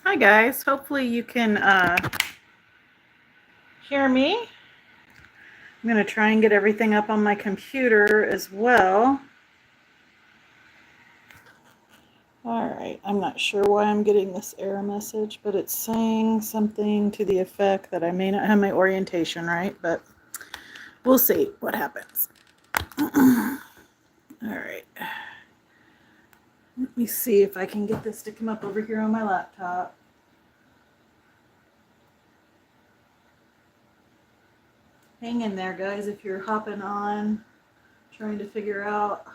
Hi guys, hopefully you can hear me. I'm going to try and get everything up on my computer as well. Alright, I'm not sure why I'm getting this error message, but it's saying something to the effect that I may not have my orientation right, but we'll see what happens. Alright, let me see if I can get this to come up over here on my laptop. Hang in there, guys, if you're hopping on, trying to figure out.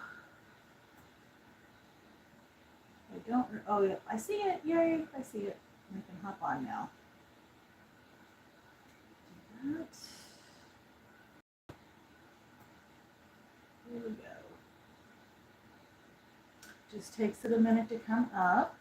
I don't, oh yeah, I see it, yay, I see it. I can hop on now. Do that. There we go. Just takes it a minute to come up.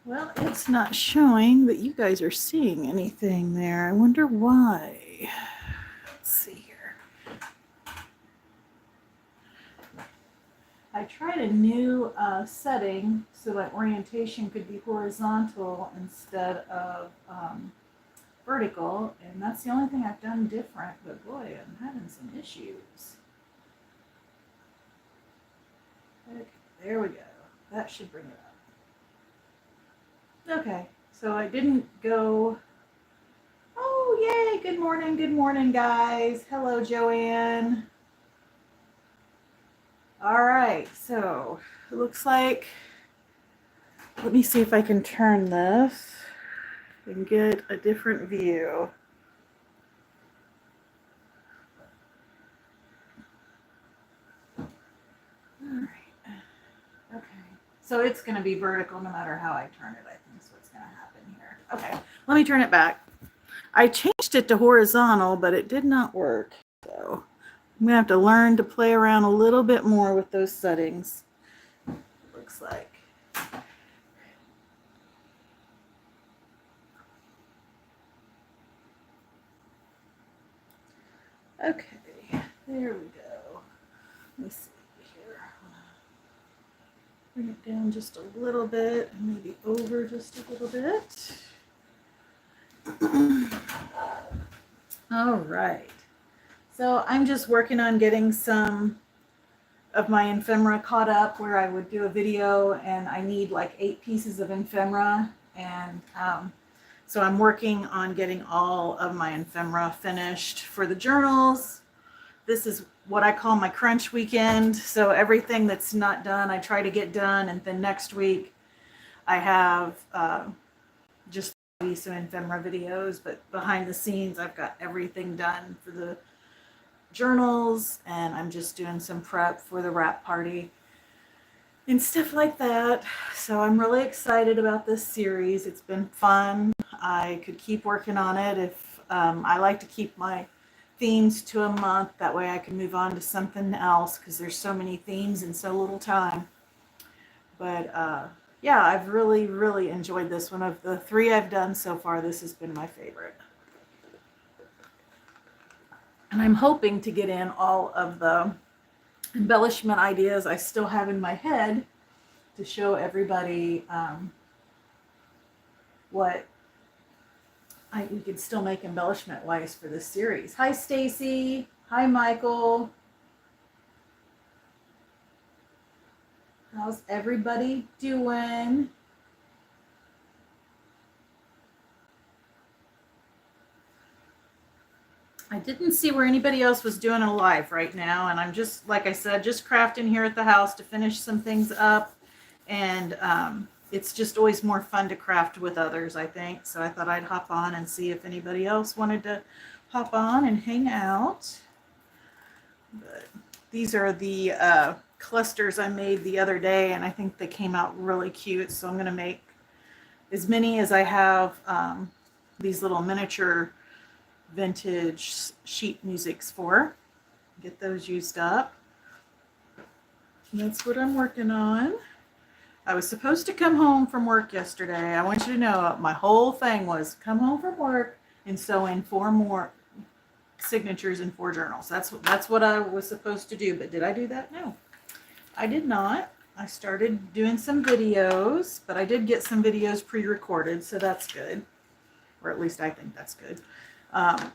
Well, it's not showing that you guys are seeing anything there. I wonder why. Let's see here. I tried a new setting so that orientation could be horizontal instead of vertical, and that's the only thing I've done different, but boy, I'm having some issues. Okay, there we go. That should bring it up. Okay, so I didn't go. Oh, yay! Good morning, guys. Hello, Joanne. All right, so it looks like, let me see if I can turn this and get a different view. All right, okay. So it's going to be vertical no matter how I turn it, I think is what's going to happen here. Okay, let me turn it back. I changed it to horizontal, but it did not work. So I'm going to have to learn to play around a little bit more with those settings, looks like. Okay, there we go. Let's see here. Bring it down just a little bit, and maybe over just a little bit. All right. So I'm just working on getting some of my ephemera caught up where I would do a video, and I need like 8 pieces of ephemera, and so I'm working on getting all of my ephemera finished for the journals. This is what I call my crunch weekend. So everything that's not done, I try to get done, and then next week I have just some ephemera videos, but behind the scenes I've got everything done for the journals, and I'm just doing some prep for the wrap party and stuff like that. So I'm really excited about this series. It's been fun. I could keep working on it. If I like to keep my themes to a month, that way I can move on to something else, because there's so many themes in so little time. But yeah, I've really enjoyed this one. Of the 3 I've done so far, this has been my favorite. And I'm hoping to get in all of the embellishment ideas I still have in my head to show everybody what we could still make embellishment wise for this series. Hi, Stacy. Hi, Michael. How's everybody doing? I didn't see where anybody else was doing a live right now, and I'm just, like I said, just crafting here at the house to finish some things up, and it's just always more fun to craft with others, I think. So I thought I'd hop on and see if anybody else wanted to hop on and hang out. But these are the clusters I made the other day, and I think they came out really cute. So I'm going to make as many as I have these little miniature vintage sheet musics for. Get those used up. That's what I'm working on. I was supposed to come home from work yesterday. I want you to know my whole thing was come home from work and sew in 4 more signatures in 4 journals. That's what I was supposed to do. But did I do that? No, I did not. I started doing some videos, but I did get some videos pre-recorded, so that's good. Or at least I think that's good. But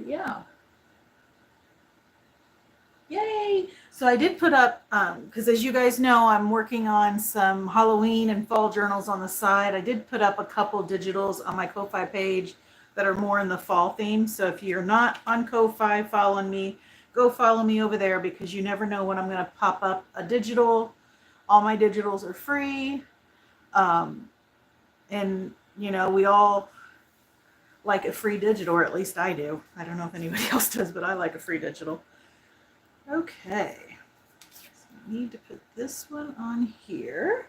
yeah. Yay! So I did put up, because as you guys know, I'm working on some Halloween and fall journals on the side. I did put up a couple digitals on my Ko-Fi page that are more in the fall theme. So if you're not on Ko-Fi following me, go follow me over there, because you never know when I'm going to pop up a digital. All my digitals are free. And, you know, we all like a free digital, or at least I do. I don't know if anybody else does, but I like a free digital. Okay, so I need to put this one on here.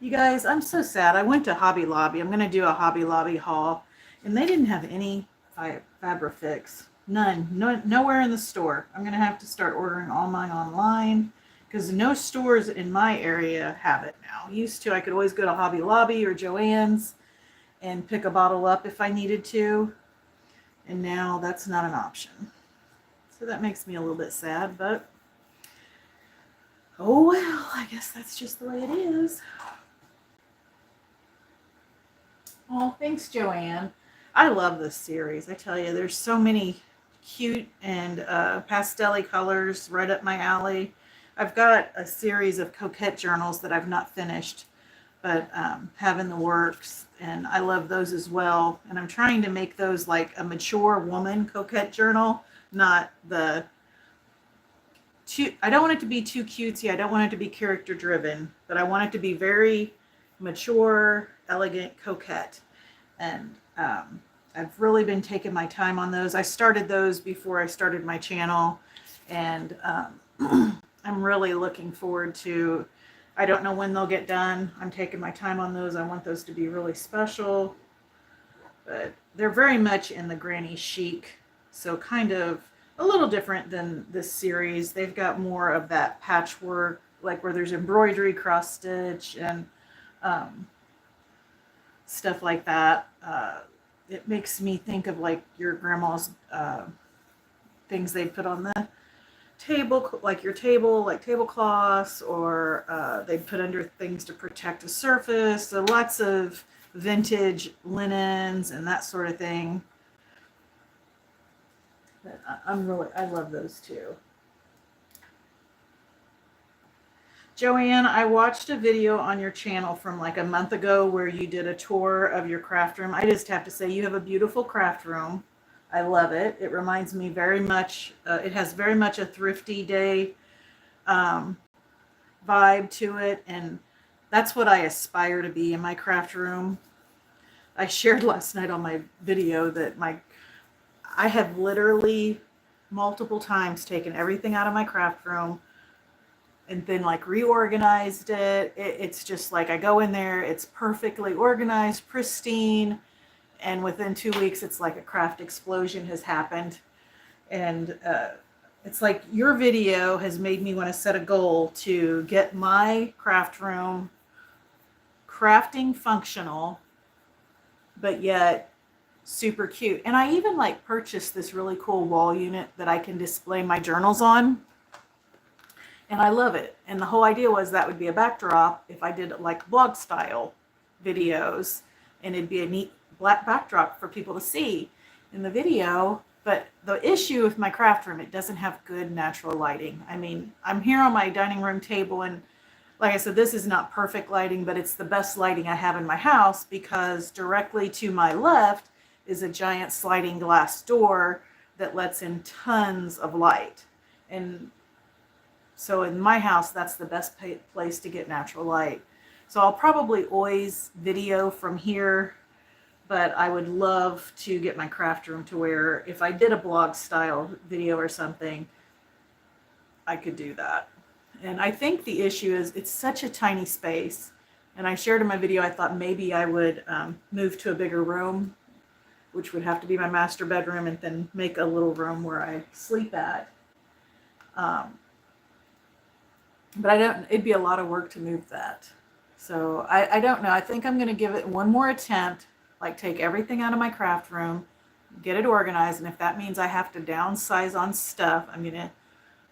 You guys, I'm so sad. I went to Hobby Lobby. I'm going to do a Hobby Lobby haul, and they didn't have any Fabrifix. None. Nowhere in the store. I'm going to have to start ordering all mine online, because no stores in my area have it now. Used to, I could always go to Hobby Lobby or Joann's and pick a bottle up if I needed to, and now that's not an option. So that makes me a little bit sad, but oh well, I guess that's just the way it is. Oh, thanks, Joanne. I love this series. I tell you, there's so many cute and pastel-y colors right up my alley. I've got a series of coquette journals that I've not finished, but have in the works, and I love those as well. And I'm trying to make those like a mature woman coquette journal. Not the I don't want it to be too cutesy. I don't want it to be character driven, but I want it to be very mature, elegant, coquette. And I've really been taking my time on those. I started those before I started my channel, and I'm really looking forward to, I don't know when they'll get done. I'm taking my time on those. I want those to be really special, but they're very much in the granny chic. So kind of a little different than this series. They've got more of that patchwork, like where there's embroidery, cross stitch, and stuff like that. It makes me think of like your grandma's things they put on the table, like your table, like tablecloths, or they put under things to protect a surface. So lots of vintage linens and that sort of thing. I love those too. Joanne, I watched a video on your channel from like a month ago where you did a tour of your craft room. I just have to say you have a beautiful craft room. I love it. It reminds me very much, it has very much a thrifty day vibe to it. And that's what I aspire to be in my craft room. I shared last night on my video that I have literally multiple times taken everything out of my craft room and then like reorganized it. It's just like I go in there, it's perfectly organized, pristine, and within 2 weeks it's like a craft explosion has happened. And it's like your video has made me want to set a goal to get my craft room crafting functional, but yet super cute. And I even like purchased this really cool wall unit that I can display my journals on, and I love it. And the whole idea was that would be a backdrop if I did like blog style videos, and it'd be a neat black backdrop for people to see in the video. But the issue with my craft room, it doesn't have good natural lighting. I mean, I'm here on my dining room table, and like I said, this is not perfect lighting, but it's the best lighting I have in my house, because directly to my left is a giant sliding glass door that lets in tons of light. And so in my house, that's the best place to get natural light. So I'll probably always video from here, but I would love to get my craft room to where if I did a blog style video or something, I could do that. And I think the issue is it's such a tiny space. And I shared in my video, I thought maybe I would move to a bigger room, which would have to be my master bedroom, and then make a little room where I sleep at. But I don't, it'd be a lot of work to move that. So I don't know. I think I'm going to give it one more attempt, like take everything out of my craft room, get it organized. And if that means I have to downsize on stuff, I'm going to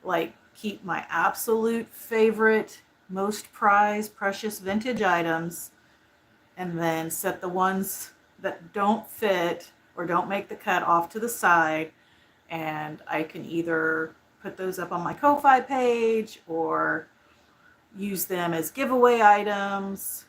like keep my absolute favorite, most prized, precious vintage items, and then set the ones that don't fit or don't make the cut off to the side. And I can either put those up on my Ko-Fi page or use them as giveaway items,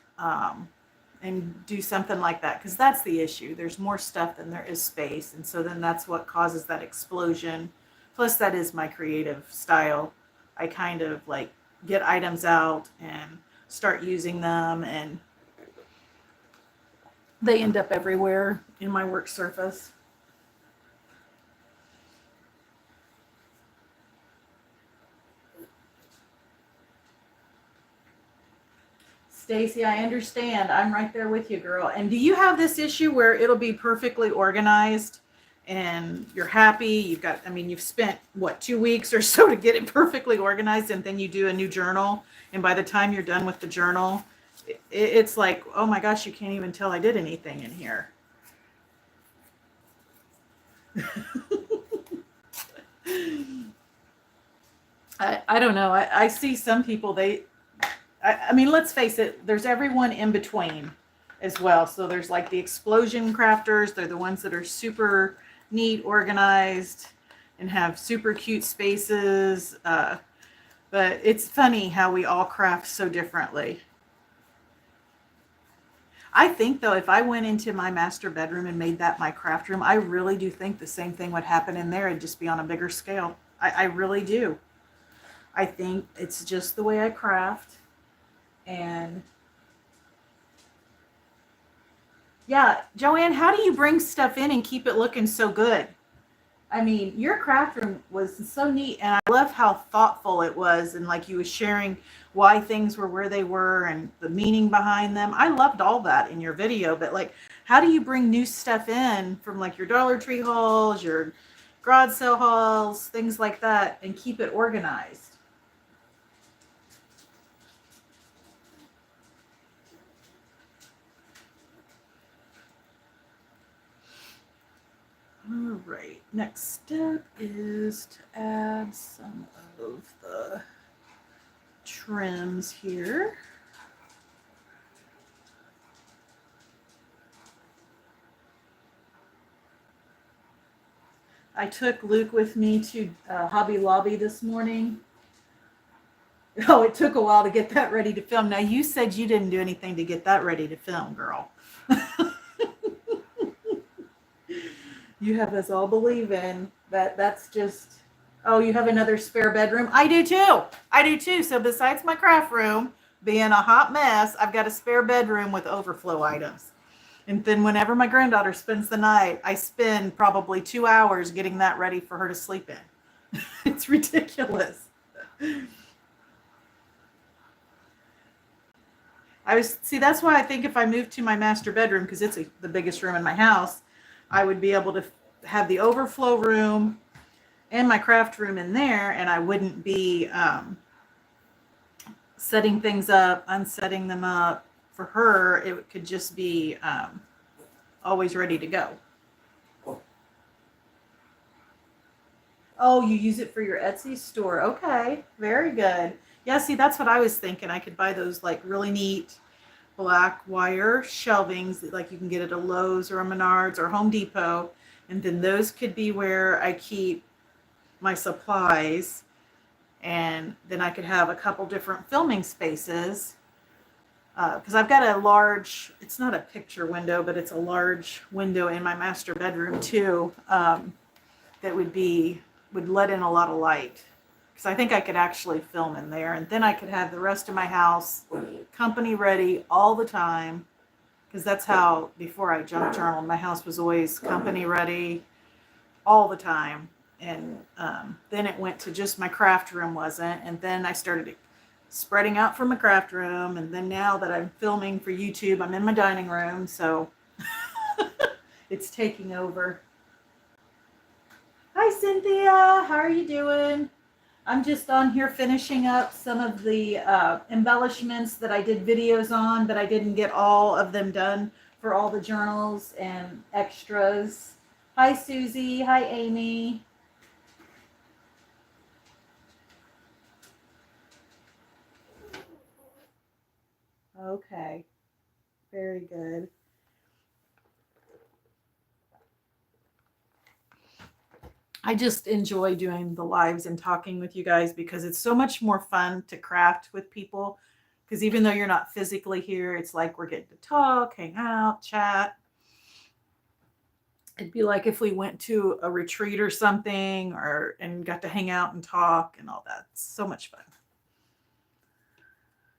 and do something like that, because that's the issue. There's more stuff than there is space, and so then that's what causes that explosion. Plus, that is my creative style. I kind of like get items out and start using them, and they end up everywhere in my work surface. Stacy, I understand. I'm right there with you, girl. And do you have this issue where it'll be perfectly organized and you're happy? You've got, I mean, you've spent what, 2 weeks or so to get it perfectly organized, and then you do a new journal. And by the time you're done with the journal, it's like, oh my gosh, you can't even tell I did anything in here. I don't know. I see some people, I mean, let's face it, there's everyone in between as well. So there's like the explosion crafters. They're the ones that are super neat, organized, and have super cute spaces. But it's funny how we all craft so differently. I think, though, if I went into my master bedroom and made that my craft room, I really do think the same thing would happen in there. It'd just be on a bigger scale. I really do. I think it's just the way I craft. And yeah, Joanne, how do you bring stuff in and keep it looking so good? I mean, your craft room was so neat, and I love how thoughtful it was, and like you was sharing why things were where they were and the meaning behind them. I loved all that in your video, but like, how do you bring new stuff in from like your Dollar Tree hauls, your garage sale hauls, things like that, and keep it organized? All right, next step is to add some of the trims here. I took Luke with me to Hobby Lobby this morning. Oh, it took a while to get that ready to film. Now, you said you didn't do anything to get that ready to film, girl. You have us all believing that that's just, oh, you have another spare bedroom? I do too. I do too. So besides my craft room being a hot mess, I've got a spare bedroom with overflow items. And then whenever my granddaughter spends the night, I spend probably 2 hours getting that ready for her to sleep in. It's ridiculous. That's why I think if I moved to my master bedroom, because it's the biggest room in my house, I would be able to have the overflow room and my craft room in there, and I wouldn't be setting things up, unsetting them up. For her, it could just be always ready to go. Oh, you use it for your Etsy store. Okay, very good. Yeah, see, that's what I was thinking. I could buy those like really neat black wire shelvings that like you can get at a Lowe's or a Menards or Home Depot, and then those could be where I keep my supplies, and then I could have a couple different filming spaces, because I've got a large, it's not a picture window, but it's a large window in my master bedroom too, that would let in a lot of light. Because I think I could actually film in there, and then I could have the rest of my house company ready all the time. Because that's how, before I junk journaled, my house was always company ready all the time. And then it went to just my craft room wasn't. And then I started spreading out from my craft room. And then now that I'm filming for YouTube, I'm in my dining room. So it's taking over. Hi, Cynthia. How are you doing? I'm just on here finishing up some of the embellishments that I did videos on, but I didn't get all of them done for all the journals and extras. Hi, Susie. Hi, Amy. Okay. Very good. I just enjoy doing the lives and talking with you guys because it's so much more fun to craft with people. Because even though you're not physically here, it's like we're getting to talk, hang out, chat. It'd be like if we went to a retreat or something and got to hang out and talk and all that. It's so much fun.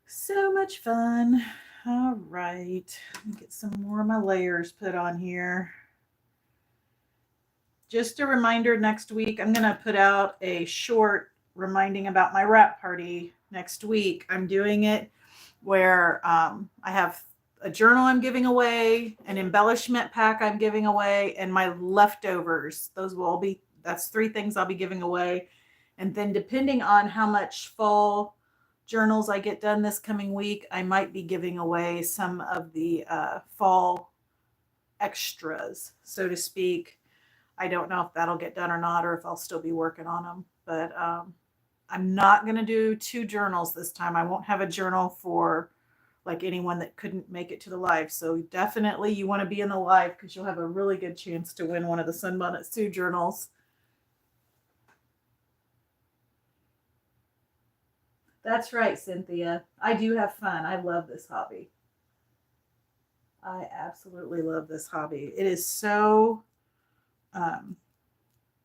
So much fun. All right. Let me get some more of my layers put on here. Just a reminder, next week I'm going to put out a short reminding about my wrap party next week. I'm doing it where I have a journal I'm giving away, an embellishment pack I'm giving away, and my leftovers. Those will all be, that's 3 things I'll be giving away. And then depending on how much fall journals I get done this coming week, I might be giving away some of the fall extras, so to speak. I don't know if that'll get done or not, or if I'll still be working on them. But I'm not going to do 2 journals this time. I won't have a journal for like anyone that couldn't make it to the live. So definitely you want to be in the live because you'll have a really good chance to win one of the Sunbonnet Sue journals. That's right, Cynthia. I do have fun. I love this hobby. I absolutely love this hobby. It is so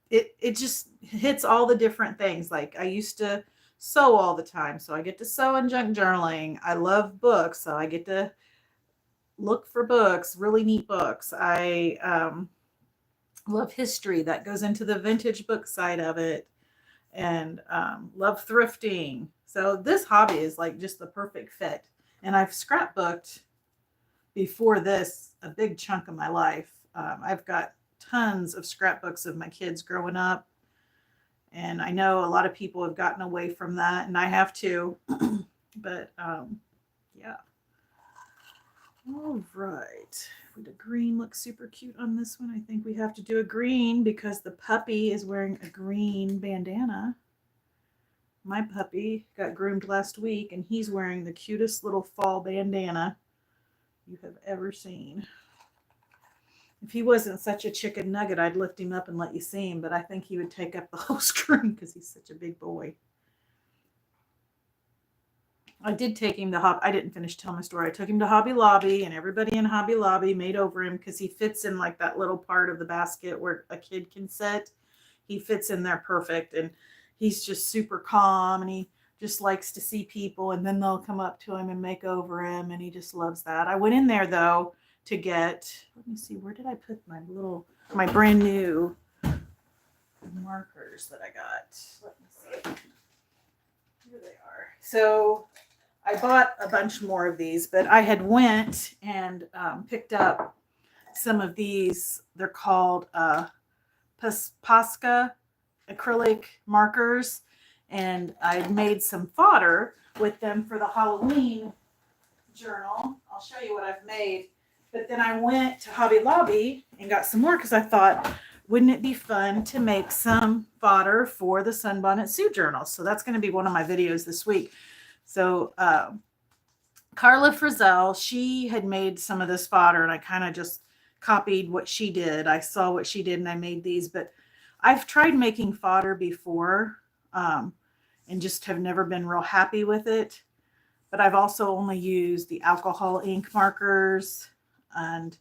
it just hits all the different things. Like I used to sew all the time, so I get to sew and junk journaling. I love books, so I get to look for books, really neat books. I love history, that goes into the vintage book side of it, and love thrifting. So this hobby is like just the perfect fit. And I've scrapbooked before this a big chunk of my life. I've got tons of scrapbooks of my kids growing up. And I know a lot of people have gotten away from that, and I have too. But yeah. All right. The green looks super cute on this one. I think we have to do a green because the puppy is wearing a green bandana. My puppy got groomed last week, and he's wearing the cutest little fall bandana you have ever seen. If he wasn't such a chicken nugget, I'd lift him up and let you see him, but I think he would take up the whole screen because he's such a big boy. I did take him to I didn't finish telling my story. I took him to Hobby Lobby, and everybody in Hobby Lobby made over him because he fits in like that little part of the basket where a kid can sit. He fits in there perfect, and he's just super calm, and he just likes to see people, and then they'll come up to him and make over him, and he just loves that. I went in there though to get, let me see, where did I put my brand new markers that I got? Let me see. Here they are. So I bought a bunch more of these, but I had went and picked up some of these. They're called Posca acrylic markers, and I made some fodder with them for the Halloween journal. I'll show you what I've made. But then I went to Hobby Lobby and got some more because I thought, wouldn't it be fun to make some fodder for the Sunbonnet Sue journal? So that's going to be one of my videos this week. So Carla Frizzell, she had made some of this fodder, and I kind of just copied what she did. I saw what she did, and I made these. But I've tried making fodder before and just have never been real happy with it. But I've also only used the alcohol ink markers and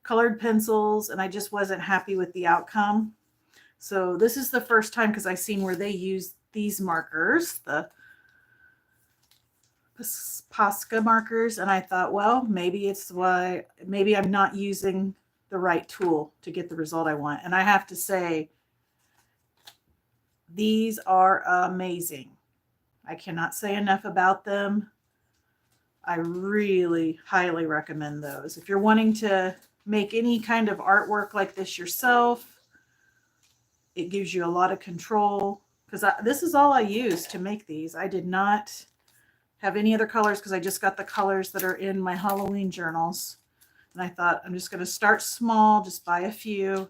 colored pencils, and I just wasn't happy with the outcome. So this is the first time because I seen where they use these markers, the Posca markers, and I thought, well, maybe I'm not using the right tool to get the result I want. And I have to say, these are amazing. I cannot say enough about them. I really highly recommend those. If you're wanting to make any kind of artwork like this yourself, it gives you a lot of control because this is all I used to make these. I did not have any other colors because I just got the colors that are in my Halloween journals. And I thought I'm just going to start small, just buy a few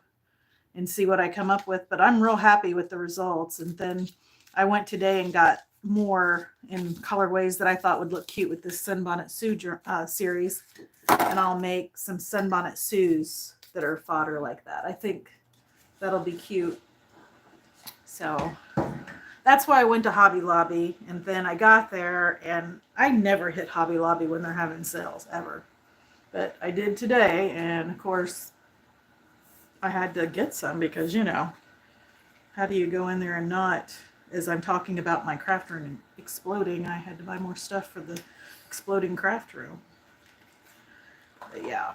and see what I come up with. But I'm real happy with the results. And then I went today and got more in colorways that I thought would look cute with this Sunbonnet Sue series. And I'll make some Sunbonnet Sues that are fodder like that. I think that'll be cute. So that's why I went to Hobby Lobby. And then I got there, and I never hit Hobby Lobby when they're having sales, ever. But I did today, and of course, I had to get some because, you know, how do you go in there and not, as I'm talking about my craft room exploding, I had to buy more stuff for the exploding craft room. But yeah,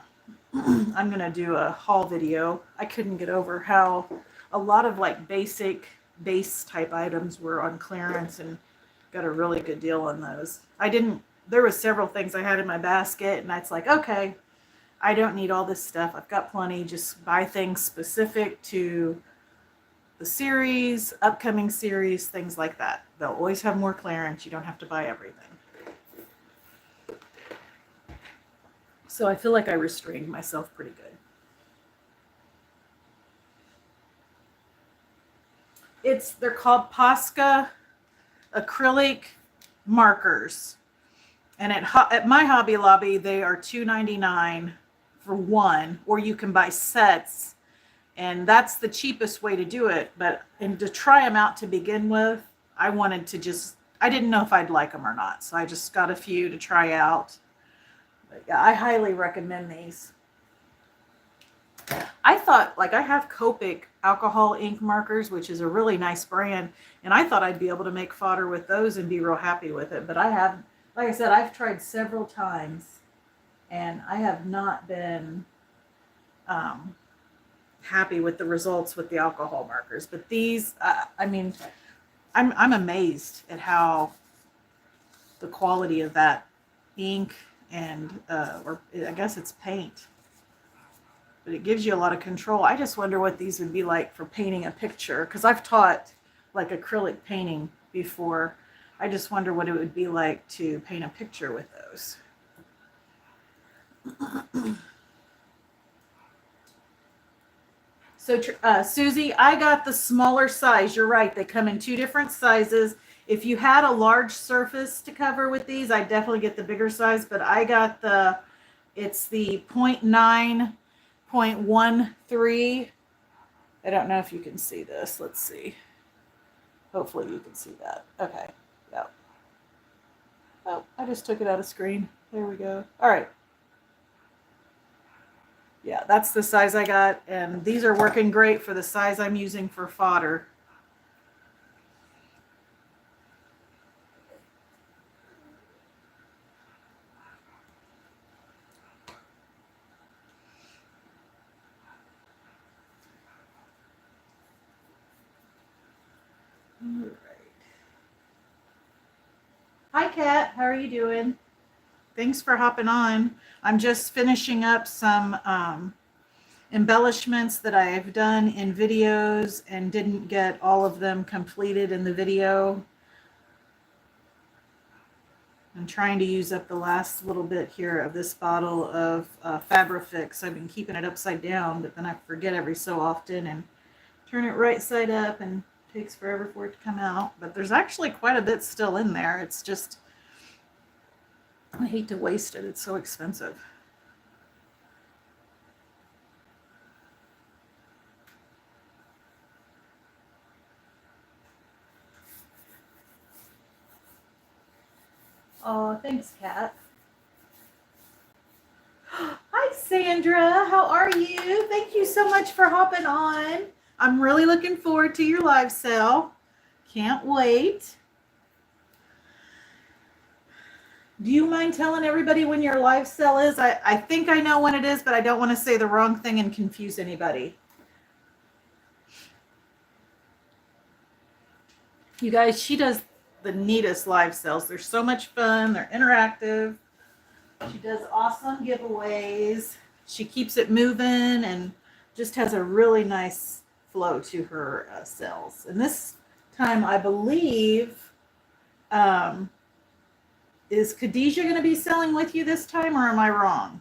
I'm going to do a haul video. I couldn't get over how a lot of like basic base type items were on clearance and got a really good deal on those. There was several things I had in my basket, and it's like, okay, I don't need all this stuff. I've got plenty. Just buy things specific to the series, upcoming series, things like that. They'll always have more clearance. You don't have to buy everything. So I feel like I restrained myself pretty good. They're called Posca acrylic markers. And at my Hobby Lobby, they are $2.99 for one, or you can buy sets. And that's the cheapest way to do it. And to try them out to begin with, I didn't know if I'd like them or not. So I just got a few to try out. But yeah, I highly recommend these. I thought, like, I have Copic alcohol ink markers, which is a really nice brand. And I thought I'd be able to make fodder with those and be real happy with it. But I haven't. Like I said, I've tried several times, and I have not been happy with the results with the alcohol markers. But these, I mean, I'm amazed at how the quality of that ink and, or I guess it's paint, but it gives you a lot of control. I just wonder what these would be like for painting a picture, because I've taught like acrylic painting before. I just wonder what it would be like to paint a picture with those. So, Susie, I got the smaller size. You're right. They come in two different sizes. If you had a large surface to cover with these, I'd definitely get the bigger size. But I got it's the 0.9, 0.13. I don't know if you can see this. Let's see. Hopefully you can see that. Okay. Yep. Oh, I just took it out of screen. There we go. All right. Yeah, that's the size I got, and these are working great for the size I'm using for fodder. All right. Hi, Kat. How are you doing? Thanks for hopping on. I'm just finishing up some embellishments that I've done in videos and didn't get all of them completed in the video. I'm trying to use up the last little bit here of this bottle of Fabrifix. I've been keeping it upside down, but then I forget every so often and turn it right side up, and it takes forever for it to come out. But there's actually quite a bit still in there. It's just, I hate to waste it. It's so expensive. Oh, thanks, Kat. Hi, Sandra. How are you? Thank you so much for hopping on. I'm really looking forward to your live sale. Can't wait. Do you mind telling everybody when your live sale is? I think I know when it is, but I don't want to say the wrong thing and confuse anybody. You guys, she does the neatest live sales. They're so much fun. They're interactive. She does awesome giveaways. She keeps it moving and just has a really nice flow to her sales. And this time, I believe, is Khadijah going to be selling with you this time, or am I wrong?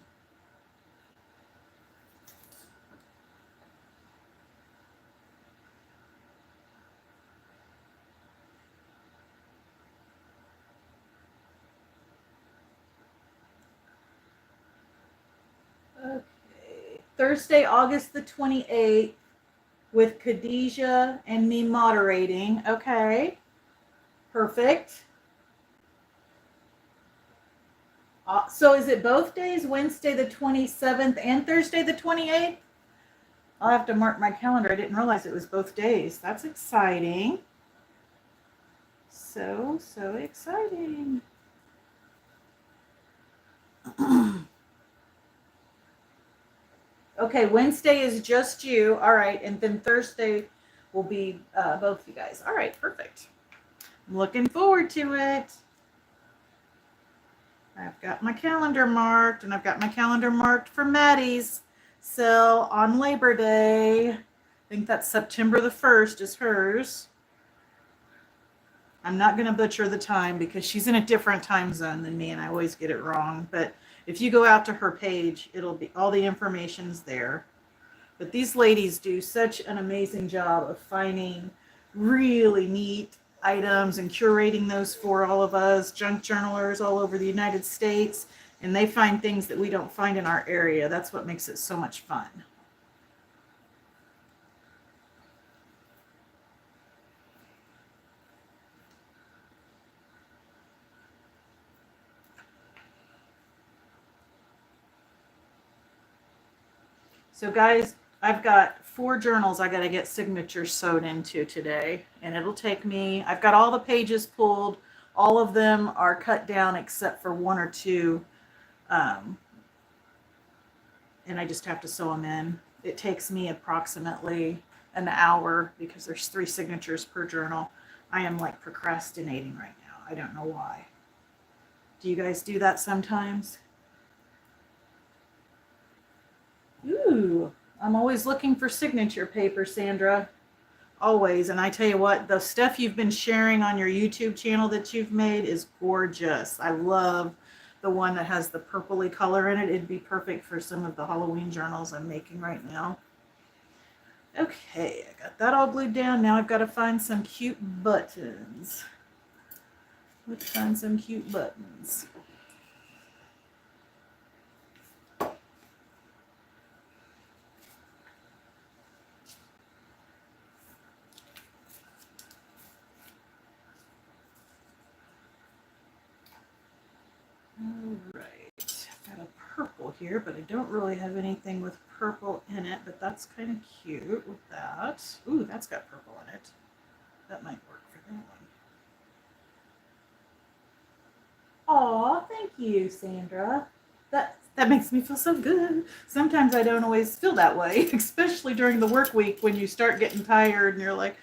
Okay. Thursday, August the 28th, with Khadijah and me moderating. Okay. Perfect. So is it both days, Wednesday the 27th and Thursday the 28th? I'll have to mark my calendar. I didn't realize it was both days. That's exciting. So exciting. Okay, Wednesday is just you. All right, and then Thursday will be both you guys. All right, perfect. I'm looking forward to it. I've got my calendar marked, and I've got my calendar marked for Maddie's sale on Labor Day. I think that's September the 1st is hers. I'm not going to butcher the time because she's in a different time zone than me, and I always get it wrong. But if you go out to her page, it'll be all the information's there. But these ladies do such an amazing job of finding really neat items and curating those for all of us junk journalers all over the United States, and they find things that we don't find in our area. That's what makes it so much fun. So guys, I've got 4 journals I got to get signatures sewed into today, and it'll take me, I've got all the pages pulled. All of them are cut down except for 1 or 2, and I just have to sew them in. It takes me approximately an hour because there's 3 signatures per journal. I am like procrastinating right now. I don't know why. Do you guys do that sometimes? Ooh, I'm always looking for signature paper, Sandra. Always. And I tell you what, the stuff you've been sharing on your YouTube channel that you've made is gorgeous. I love the one that has the purpley color in it. It'd be perfect for some of the Halloween journals I'm making right now. Okay, I got that all glued down. Now I've got to find some cute buttons. Let's find some cute buttons. Alright, I've got a purple here, but I don't really have anything with purple in it, but that's kind of cute with that. Ooh, that's got purple in it. That might work for that one. Aw, thank you, Sandra. That makes me feel so good. Sometimes I don't always feel that way, especially during the work week when you start getting tired and you're like,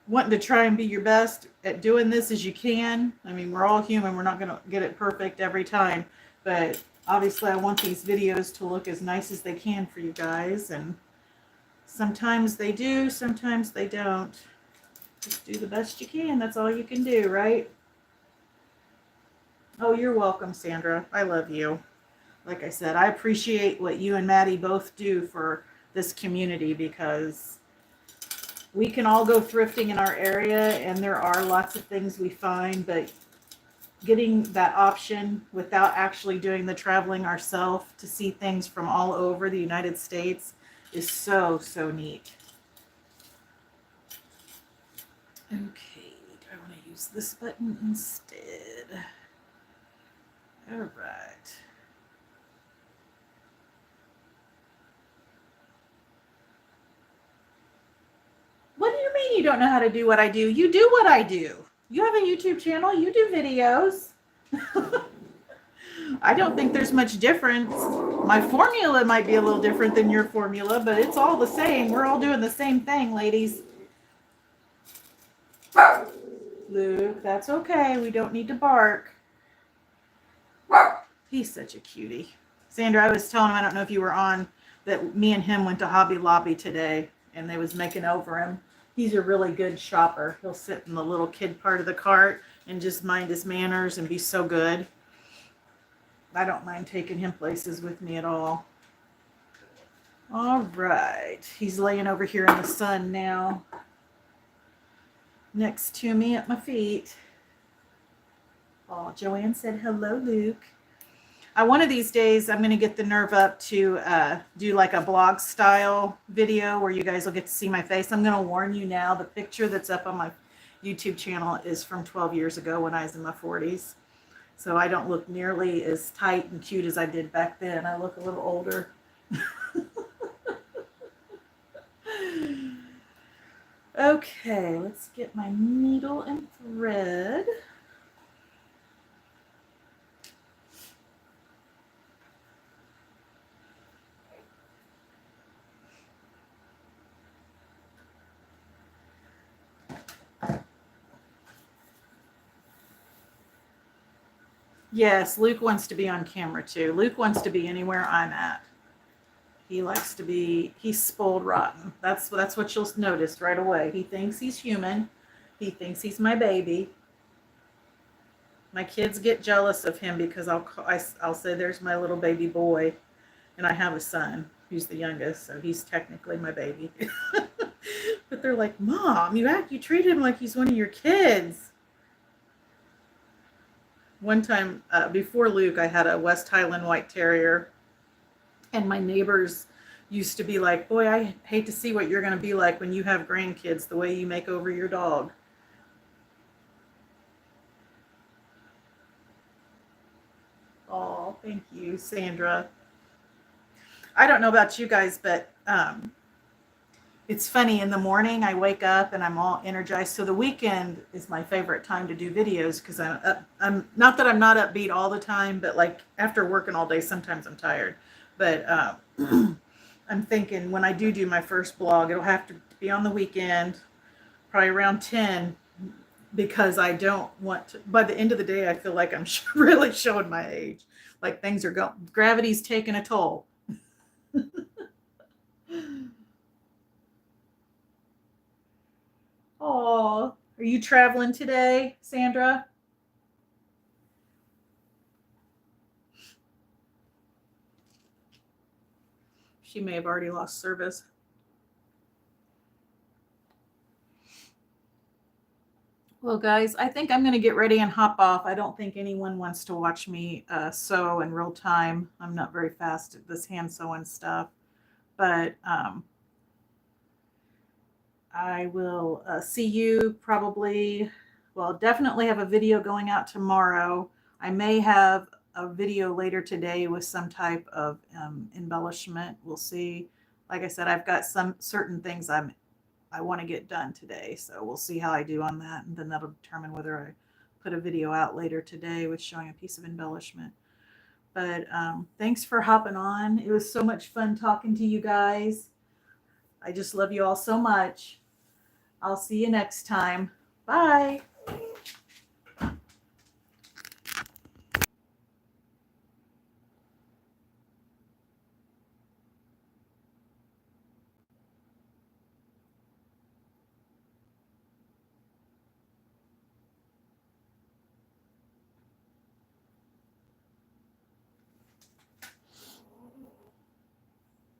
wanting to try and be your best at doing this as you can. I mean, we're all human. We're not going to get it perfect every time. But obviously, I want these videos to look as nice as they can for you guys. And sometimes they do, sometimes they don't. Just do the best you can. That's all you can do, right? Oh, you're welcome, Sandra. I love you. Like I said, I appreciate what you and Maddie both do for this community because we can all go thrifting in our area and there are lots of things we find, but getting that option without actually doing the traveling ourselves to see things from all over the United States is so neat. Okay, do I want to use this button instead? All right. What do you mean you don't know how to do what I do? You do what I do. You have a YouTube channel. You do videos. I don't think there's much difference. My formula might be a little different than your formula, but it's all the same. We're all doing the same thing, ladies. Luke, that's okay. We don't need to bark. He's such a cutie. Sandra, I was telling him, I don't know if you were on, that me and him went to Hobby Lobby today, and they was making over him. He's a really good shopper. He'll sit in the little kid part of the cart and just mind his manners and be so good. I don't mind taking him places with me at all. All right. He's laying over here in the sun now, next to me at my feet. Oh, Joanne said, hello, Luke. One of these days, I'm going to get the nerve up to do like a blog style video where you guys will get to see my face. I'm going to warn you now, the picture that's up on my YouTube channel is from 12 years ago when I was in my 40s. So I don't look nearly as tight and cute as I did back then. I look a little older. Okay, let's get my needle and thread. Yes, Luke wants to be on camera too. Luke wants to be anywhere I'm at. He likes to be, he's spoiled rotten. That's what you'll notice right away. He thinks he's human. He thinks he's my baby. My kids get jealous of him because I'll say there's my little baby boy, and I have a son who's the youngest, so he's technically my baby. But they're like, Mom, you treat him like he's one of your kids. One time before Luke, I had a West Highland White Terrier, and my neighbors used to be like, boy, I hate to see what you're going to be like when you have grandkids, the way you make over your dog. Oh, thank you, Sandra. I don't know about you guys, but it's funny. In the morning, I wake up and I'm all energized. So the weekend is my favorite time to do videos because I'm not that I'm not upbeat all the time, but like after working all day, sometimes I'm tired. But I'm thinking when I do my first blog, it'll have to be on the weekend, probably around 10, because I don't want to, by the end of the day, I feel like I'm really showing my age. Like things are going, gravity's taking a toll. Oh, are you traveling today, Sandra? She may have already lost service. Well, guys, I think I'm going to get ready and hop off. I don't think anyone wants to watch me sew in real time. I'm not very fast at this hand sewing stuff. But I will see you probably, well, definitely have a video going out tomorrow. I may have a video later today with some type of embellishment. We'll see. Like I said, I've got some certain things I want to get done today. So we'll see how I do on that. And then that'll determine whether I put a video out later today with showing a piece of embellishment. But thanks for hopping on. It was so much fun talking to you guys. I just love you all so much. I'll see you next time. Bye.